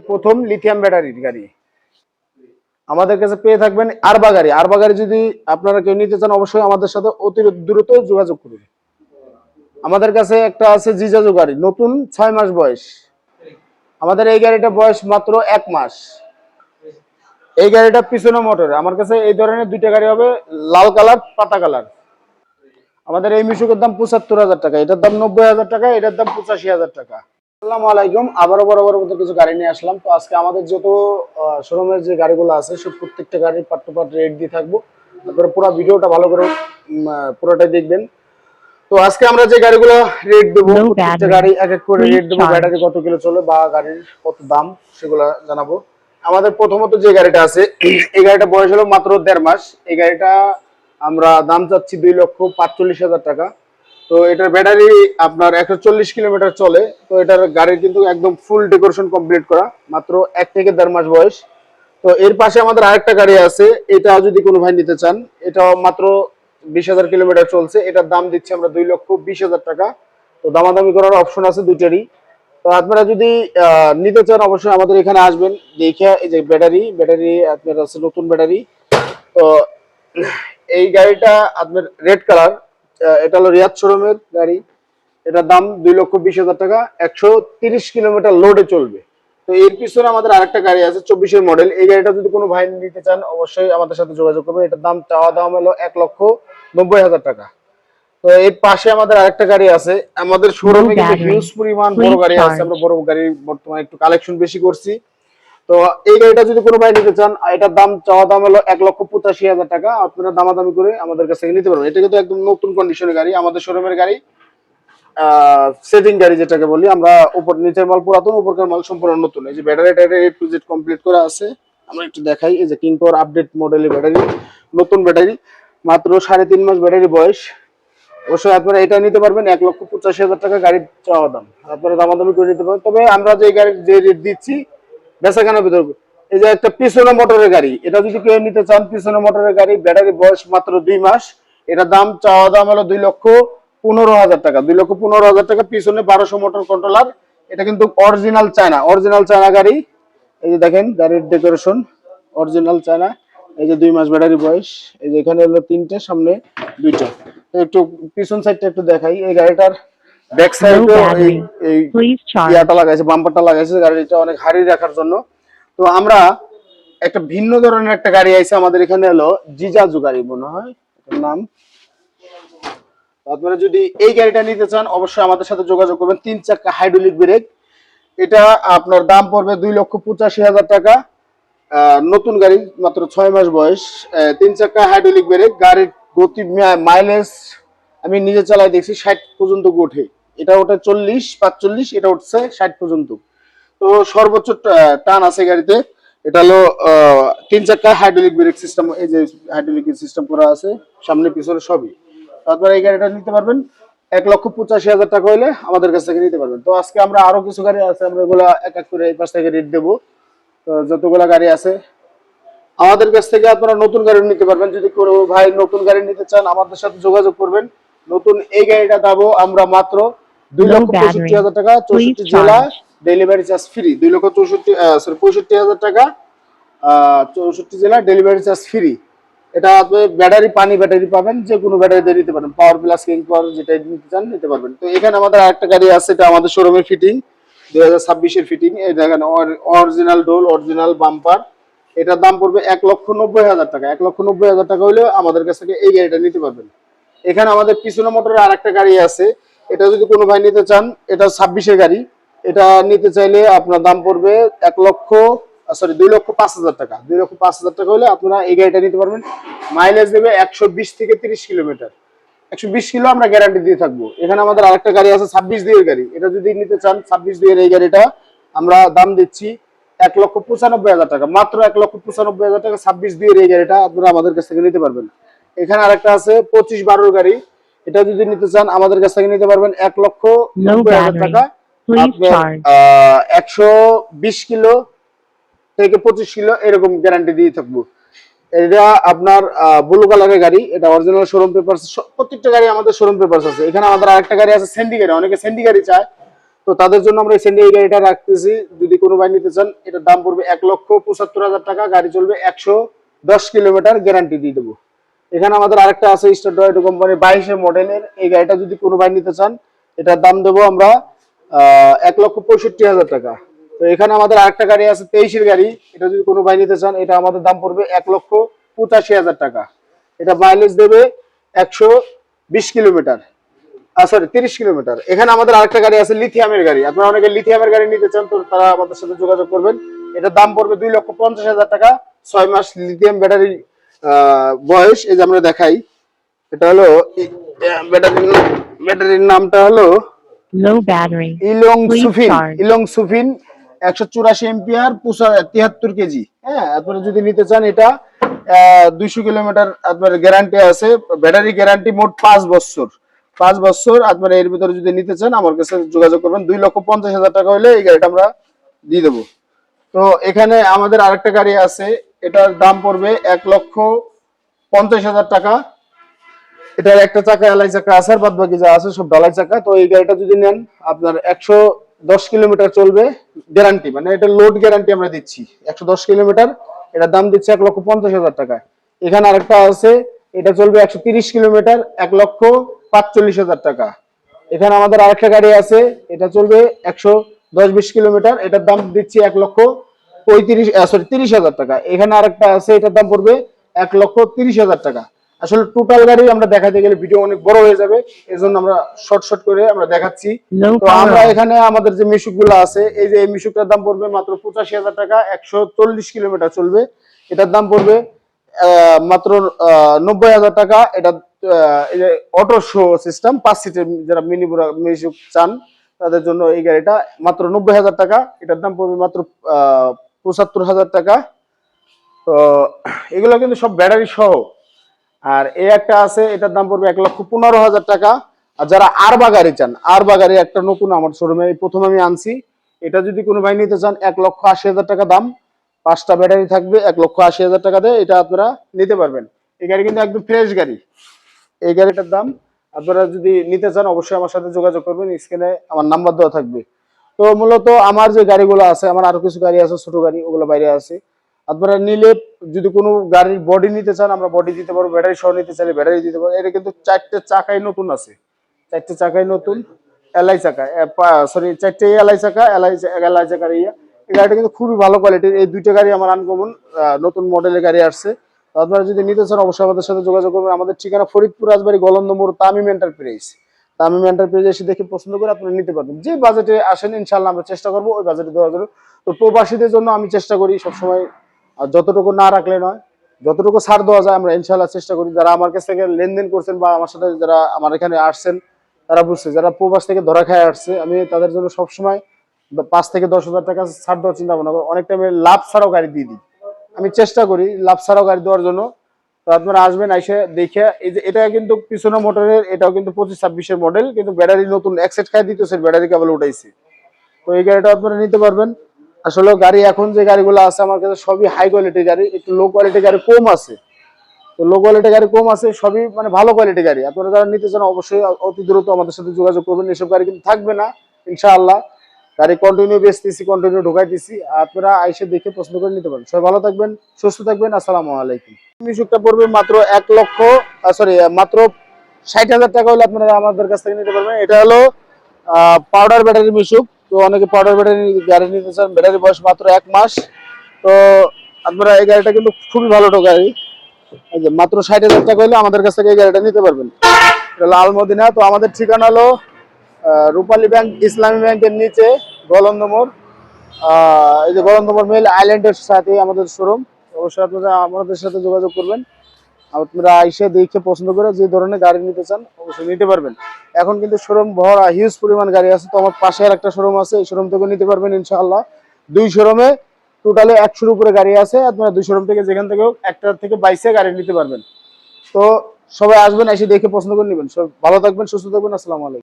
প্রথম লিথিয়াম ব্যাটারির গাড়ি আমাদের কাছে পেয়ে থাকবেন। আরবা গাড়ি যদি আপনারা কেউ নিতে চান অবশ্যই আমাদের সাথে অতি দ্রুত যোগাযোগ করুন। আমাদের কাছে একটা আছে জিজাজু গাড়ি, নতুন 6 মাস বয়স। আমাদের এই গাড়িটা বয়স মাত্র 1 মাস। এই গাড়িটা পিছনে মোটর। আমার কাছে এই ধরনের দুইটা গাড়ি হবে, লাল কালার, পাতা কালার। আমাদের এই মিশুকের দাম ৭৫,০০০ টাকা, এটার দাম ৯০,০০০ টাকা, এটার দাম ৮৫,০০০ টাকা। আসসালামু আলাইকুম, আবারও বরাবর মতো কিছু গাড়ি নিয়ে আসলাম। তো আজকে আমাদের যত শোরুমের যে গাড়িগুলো আছে সব প্রত্যেকটা গাড়ির পার্ট টু পার্ট রেট দিয়ে থাকবো। তারপরে পুরো ভিডিওটা ভালো করে পুরোটাই দেখবেন। তো আজকে আমরা যে গাড়িগুলো রেট দেবো, প্রত্যেকটা গাড়ি এক এক করে রেট দেবো, ব্যাটারি কত কিলো চলে বা গাড়ির কত দাম সেগুলো জানাবো। আমাদের প্রথমত যে গাড়িটা আছে, এই গাড়িটা বয়স হলো মাত্র ১.৫ মাস। এই গাড়িটা আমরা দাম চাচ্ছি ২,৪৫,০০০ টাকা। তো এটার ব্যাটারি আপনার ১৪০ কিলোমিটার চলে। তো এটার গাড়ির কিন্তু একদম ফুল ডেকোরেশন কমপ্লিট করা, মাত্র ১ থেকে ১.৫ মাস বয়স। তো এর পাশে আমাদের আরেকটা গাড়ি আছে, এটা যদি কোনো ভাই নিতে চান, এটাও মাত্র ২০,০০০ কিলোমিটার চলছে। এটার দাম দিচ্ছি আমরা ২,২০,০০০ টাকা। তো দামাদামি করার অপশন আছে দুইটারই। তো আপনারা যদি নিতে চান অবশ্যই আমাদের এখানে আসবেন, দেখে এই যে ব্যাটারি আপনার আছে নতুন ব্যাটারি। তো এই গাড়িটা আপনার রেড কালার, এটা হলো রিয়াদ শোরুমের গাড়ি। এটার দাম ২,২০,০০০ টাকা, ১৩০ কিলোমিটার লোডে চলবে। তো এর পিছনে আমাদের আরেকটা গাড়ি আছে ২৪-এর মডেল। এই গাড়িটা যদি কোনো ভাই নিতে চান অবশ্যই আমাদের সাথে যোগাযোগ করবেন। এটার চাওয়া দাম হলো ১,৯০,০০০ টাকা। তো এর পাশে আমাদের আরেকটা গাড়ি আছে। আমাদের শোরুমে কিন্তু হিউজ পরিমাণ বড় গাড়ি আছে, আমরা বড় গাড়ি বর্তমানে একটু কালেকশন বেশি করছি। তো এই গাড়িটা যদি কোনো ভাই নিতে চান, এটার চাওয়া দাম হলো ১,৮৫,০০০ টাকা। আপনারা দামাদামি করে আমাদের কাছ থেকে নিতে পারবেন। এটা কিন্তু একদম নতুন কন্ডিশনের গাড়ি, আমাদের শোরুমের গাড়ি, সেটিং গাড়ি যেটাকে বলি আমরা। উপর নিচের মাল পুরাতন, উপরকার মাল সম্পূর্ণ নতুন। এই যে ব্যাটারিটা A to Z কমপ্লিট করা আছে, আমরা একটু দেখাই। এই যে কিং পাওয়ার আপডেট মডেলের ব্যাটারি, নতুন ব্যাটারি, মাত্র ৩.৫ মাস ব্যাটারি বয়স। অবশ্যই আপনারা এটা নিতে পারবেন ১,৮৫,০০০ টাকা গাড়ির চাওয়া দাম। আপনারা দামাদামি করে নিতে পারবেন। তবে আমরা যে গাড়ির যে রেট দিচ্ছি বেচাকেনার ভিতর, এই যে একটা পিছনে মোটরের গাড়ি, এটা যদি কেউ নিতে চান, পিছনে মোটরের গাড়ি, ব্যাটারি বয়স মাত্র ২ মাস। এটার দাম চাওয়া দাম হলো ২,১৫,০০০ টাকা। ২,১৫,০০০ টাকা, পিছনে ১২০০ মোটর কন্ট্রোলার। এটা কিন্তু অরিজিনাল চায়না গাড়ি। এই যে দেখেন গাড়ির ডেকোরেশন, অরিজিনাল চায়না। এই যে ২ মাস ব্যাটারি বয়স। এই যে এখানে হলো ৩টে, সামনে ২টা। একটু পিছন সাইডটা একটু দেখাই। এই গাড়িটার ব্যাক সাইডে এই ইয়াটা লাগাইছে, বাম্পারটা লাগাইছে, গাড়িটা অনেক হাড়ি রাখার জন্য। তো আমরা একটা ভিন্ন ধরনের একটা গাড়ি আইছে আমাদের এখানে, হলো জিজাজু গাড়ি মনে হয় এটার নাম। আপনারা যদি এই গাড়িটা নিতে চান অবশ্যই আমাদের সাথে যোগাযোগ করবেন। ৩ চাকা হাইড্রোলিক ব্রেক, এটা আপনার দাম পড়বে ২,৮৫,০০০ টাকা। নতুন গাড়ি, মাত্র ৬ মাস বয়স। ৩ চাকা হাইড্রোলিক ব্রেক, গাড়ির গতি মাইলেজ আমি নিজে চালাই দেখছি ৬০ পর্যন্ত ওঠে। এটা ওঠে ৪০-৪৫, এটা উঠছে ৬০ পর্যন্ত। তো সর্বোচ্চ টান আছে গাড়িতে। এটা হলো ৩ চাকা হাইড্রোলিক ব্রেক সিস্টেম, এই যে হাইড্রোলিক সিস্টেম করা আছে সামনে পিছনে সবই। তারপরে এই গাড়িটা নিতে পারবেন ১,৮৫,০০০ টাকা হইলে আমাদের কাছ থেকে নিতে পারবেন। তো আজকে আমরা আরো কিছু গাড়ি আছে, আমরা এগুলো এক এক করে এই পাশ থেকে রেট দেবো। তো যতগুলা গাড়ি আছে আমাদের কাছ থেকে আপনারা নতুন গাড়ি নিতে পারবেন। যদি কোনো ভাই নতুন গাড়ি নিতে চান আমাদের সাথে যোগাযোগ করবেন। নতুন এই গাড়িটা দেবো আমরা মাত্র ২,৬৫,০০০ টাকা, ৬৪ জেলা, ডেলিভারি চার্জ ফ্রি। ৬৫,০০০ টাকা, ৬৪ জেলা, ডেলিভারি চার্জ ফ্রি। এটা আপনি পানি ব্যাটারি পাবেন, যে কোনো ব্যাটারি দিয়ে নিতে পারেন, পাওয়ার প্লাস, কিং পাওয়ার, যেটা নিতে চান নিতে পারবেন। তো এখানে আমাদের আরেকটা গাড়ি আছে, এটা আমাদের শোরুমের ফিটিং, ২০২৬-এর ফিটিং। এই দেখেন অরিজিনাল ডোল, অরিজিনাল বাম্পার। এটার দাম পড়বে ১,৯০,০০০ টাকা। ১,৯০,০০০ টাকা হলে আমাদের কাছ থেকে এই গাড়িটা নিতে পারবেন। এখানে আমাদের পিছনে মোটরের আরেকটা গাড়ি আছে, এটা যদি কোনো ভাই নিতে চান, এটা ২৬-এর গাড়ি। এটা নিতে চাইলে আপনার দাম পড়বে ২,০৫,০০০ টাকা। ২,০৫,০০০ টাকা হলে আপনারা এই গাড়িটা নিতে পারবেন। মাইলেজ দেবে ১২০ থেকে ৩০ কিলোমিটার, ১২০ কিলো আমরা গ্যারান্টি দিয়ে থাকবো। এখানে আমাদের আরেকটা গাড়ি আছে ২৬ গাড়ি, এটা যদি নিতে চান ২৬ এই গাড়িটা আমরা দাম দিচ্ছি ১,৯৫,০০০ টাকা, মাত্র ১,৯৫,০০০ টাকা। ২৬ এই গাড়িটা আপনারা আমাদের কাছ থেকে নিতে পারবেন। এখানে আরেকটা আছে ২৫-১২ গাড়ি, এটা যদি নিতে চান আমাদের কাছ থেকে নিতে পারবেন ১,৯০,০০০ টাকা। আপনার ১২০ কিলো থেকে ২৫ কিলো এরকম গ্যারান্টি দিয়ে থাকবো। এটা আপনার ব্লু কালারের গাড়ি, এটা অরিজিনাল শোরুম পেপারস, প্রত্যেকটা গাড়ি আমাদের শোরুম পেপারস আছে। এখানে আমাদের আরেকটা গাড়ি আছে স্যান্ডি গাড়ি, অনেকে স্যান্ডি গাড়ি চায়। তো তাদের জন্য আমরা রিসেন্টলি এই গাড়িটা রাখতেছি। যদি কোনো ভাই নিতে চান, এটার দাম পড়বে 1,75,000 টাকা। গাড়ি চলবে 110 কিলোমিটার, গ্যারান্টি দিয়ে দেবো। এখানে আমাদের আরেকটা আছে স্টার টয়োটা কোম্পানি 22 মডেলের। এই গাড়িটা যদি কোনো ভাই নিতে চান, এটার দাম দেবো আমরা 1,65,000 টাকা। তো এখানে আমাদের আরেকটা গাড়ি আছে 23-এর গাড়ি। এটা যদি কোনো ভাই নিতে চান, এটা আমাদের দাম পড়বে 1,85,000 টাকা। এটা মাইলেজ দেবে 120 কিলোমিটার, সরি 30 কিলোমিটার। এখানে আমাদের আরেকটা গাড়ি আছে লিথিয়ামের গাড়ি। আপনারা অনেকে লিথিয়ামের গাড়ি নিতে চান, তো তারা আমাদের সাথে যোগাযোগ করবেন। এটার দাম পড়বে 2,50,000 টাকা। 6 মাস লিথিয়াম ব্যাটারি বয়স। এই যে আমরা দেখাই, এটা হলো ব্যাটারির নামটা হলো ইলং সুফিন 184 এম্পিয়ার 73 কেজি। হ্যাঁ, আপনারা যদি নিতে চান, এটা 200 কিলোমিটার আপনার গ্যারান্টি আছে। ব্যাটারি গ্যারান্টি মোট 5 বছর। 5 বছর আপনারা এর ভিতরে যদি নিতে চান, আমার কাছে যোগাযোগ করবেন। 2,50,000 টাকা হলে এই গাড়িটা আমরা দিয়ে দেবো। তো এখানে আমাদের আরেকটা গাড়ি আছে, এটার দাম পড়বে 1,50,000 টাকা। এটার একটা চাকা এলাই চাকা আছে, আর বাদ বাকি যা আছে সব ঢালাই চাকা। তো এই গাড়িটা যদি নেন, আপনার 110 কিলোমিটার চলবে, গ্যারান্টি, মানে এটা লোড গ্যারান্টি আমরা দিচ্ছি 110 কিলোমিটার। এটার দাম দিচ্ছে 1,50,000 টাকা। এখানে আরেকটা আছে, এটা চলবে 130 কিলোমিটার, 1,45,000 টাকা। এখানে আমাদের আরেকটা গাড়ি আছে, এটা চলবে 110-20 কিলোমিটার। এটার দাম দিচ্ছি 30,000 টাকা। এখানে আরেকটা আছে, এটার দাম পড়বে 1,30,000 টাকা। আসলে টোটাল গাড়ি আমরা দেখাতে গেলে ভিডিও অনেক বড় হয়ে যাবে, এজন্য আমরা শর্ট করে আমরা দেখাচ্ছি। তো আমরা এখানে আমাদের যে মিশুক গুলো আছে, এই যে এই মিশুকটার দাম পড়বে মাত্র 85,000 টাকা। 140 কিলোমিটার চলবে। এটার দাম পড়বে মাত্র 90,000 টাকা। এটা এই যে অটো শো সিস্টেম 5 সিটের, যারা মিনি মিশুক চান তাদের জন্য এই গাড়িটা মাত্র 90,000 টাকা। এটার দাম পড়বে মাত্র 75,000 টাকা। তো এগুলো কিন্তু সব ব্যাটারি সহ। আর এই একটা আছে, এটার দাম পড়বে 1,15,000 টাকা। আর যারা আরবা গাড়ি চান, আরবা গাড়ি একটা নতুন আমার শোরুমে প্রথম আমি আনছি। এটা যদি কোনো ভাই নিতে চান, 1,80,000 টাকা দাম। 5টা ব্যাটারি থাকবে, 1,80,000 টাকা দিয়ে এটা আপনারা নিতে পারবেন। এই গাড়ি কিন্তু একদম ফ্রেশ গাড়ি। এই গাড়িটার দাম আপনারা যদি নিতে চান, অবশ্যই আমার সাথে যোগাযোগ করবেন, স্ক্রিনে আমার নাম্বার দেওয়া থাকবে। তো মূলত আমার যে গাড়িগুলো আছে, আমার আরো কিছু গাড়ি আছে ছোট গাড়ি, ওগুলো বাইরে আছে। আপনারা নিলে, যদি কোনো গাড়ির বডি নিতে চান, আমরা বডি দিতে পারবো। ব্যাটারি সহ নিতে চাইলে ব্যাটারি দিতে পারবো। এটা কিন্তু 4টে চাকাই নতুন আছে, 4টে চাকাই নতুন এলআই চাকা, সরি 4টে এলআই চাকা, এলআই চাকার এই গাড়িটা কিন্তু খুবই ভালো কোয়ালিটির। এই 2টা গাড়ি আমার আনকমন নতুন মডেলের গাড়ি আসছে। আপনারা যদি নিতে চান, অবশ্যই আমাদের সাথে যোগাযোগ করবেন। আমাদের ঠিকানা ফরিদপুর রাজবাড়ী গলন্দ মোড়, তামিম এন্টারপ্রাইজ। তামিম এন্টারপ্রাইজ এসে দেখে পছন্দ করে আপনারা নিতে পারবেন। যে বাজেটে আসেন, ইনশাআল্লাহ আমরা চেষ্টা করবো ওই বাজেটে দেওয়ার জন্য। তো প্রবাসীদের জন্য আমি চেষ্টা করি সবসময়, আর যতটুকু না রাখলে নয়, যতটুকু ছাড় দেওয়া যায় আমরা ইনশাআল্লাহ চেষ্টা করি। যারা আমার কাছ থেকে লেনদেন করছেন বা আমার সাথে যারা আমার এখানে আসছেন, তারা বুঝছে। যারা প্রবাস থেকে ধরা খায় আসছে, আমি তাদের জন্য সবসময় 5 থেকে 10,000 টাকা ছাড় দেওয়ার চিন্তা ভাবনা করি। অনেক টাইমে লাভ ছাড়াও গাড়ি দিয়ে দিই। আমি চেষ্টা করি লাভ ছাড়াও গাড়ি দেওয়ার জন্য। তো আপনারা আসবেন, এসে দেখে, এই যে এটা কিন্তু পিছনে মোটরের, এটাও কিন্তু 25-26-এর মডেল, কিন্তু ব্যাটারি নতুন 1 সেট খাই দিতেছে, ব্যাটারি কেবল উঠাইছে। তো এই গাড়িটা আপনারা নিতে পারবেন। আসলে গাড়ি এখন যে গাড়িগুলো আছে আমার কাছে সবই হাই কোয়ালিটির গাড়ি, একটু লো কোয়ালিটির গাড়ি কম আছে। তো লো কোয়ালিটির গাড়ি কম আছে, সবই মানে ভালো কোয়ালিটির গাড়ি। আপনারা যারা নিতে চান, অবশ্যই অতি দ্রুত আমাদের সাথে যোগাযোগ করবেন। এসব গাড়ি কিন্তু থাকবে না ইনশাআল্লাহ। গাড়ি কন্টিনিউ বেচতেছি, কন্টিনিউ ঢোকাইতেছি। আপনারা এসে দেখে পছন্দ করে নিতে পারেন। সবাই ভালো থাকবেন, সুস্থ থাকবেন। আসসালামু আলাইকুম। মিশুকটা পড়বে মাত্র 60,000 টাকা হলে আপনারা আমাদের কাছ থেকে নিতে পারবেন। এটা হলো পাউডার ব্যাটারি মিশুক। তো অনেকে পাউডার ব্যাটারি গাড়ি নিতে চান, ব্যাটারি বয়স মাত্র 1 মাস। তো আপনারা এই গাড়িটা কিন্তু খুবই ভালো গাড়ি। এই যে মাত্র 60,000 টাকা হলে আমাদের কাছ থেকে এই গাড়িটা নিতে পারবেন। এটা হলো আলমদিনা। তো আমাদের ঠিকানা হলো রূপালী ব্যাংক, ইসলামী ব্যাংকের নিচে, গলন্দ মোড়। এই যে গলন্দ মোড় মেল আইল্যান্ডের সাথে আমাদের শোরুম। অবশ্যই আপনারা আমাদের সাথে যোগাযোগ করবেন। আপনারা এসে দেখে পছন্দ করে যে ধরনের গাড়ি নিতে চান, অবশ্যই নিতে পারবেন। এখন কিন্তু শোরুম ভরা, হিউজ পরিমাণ গাড়ি আছে। তো আমার পাশে আর একটা শোরুম আছে, এই শোরুম থেকে নিতে পারবেন ইনশাআল্লাহ। 2 শোরুমে টোটালে 100-এর উপরে গাড়ি আছে। আপনারা 2 শোরুম থেকে যেখান থেকে একটা থেকে 22-এ গাড়ি নিতে পারবেন। তো সবাই আসবেন, এসে দেখে পছন্দ করে নেবেন। সব ভালো থাকবেন, সুস্থ থাকবেন। আসসালামু আলাইকুম।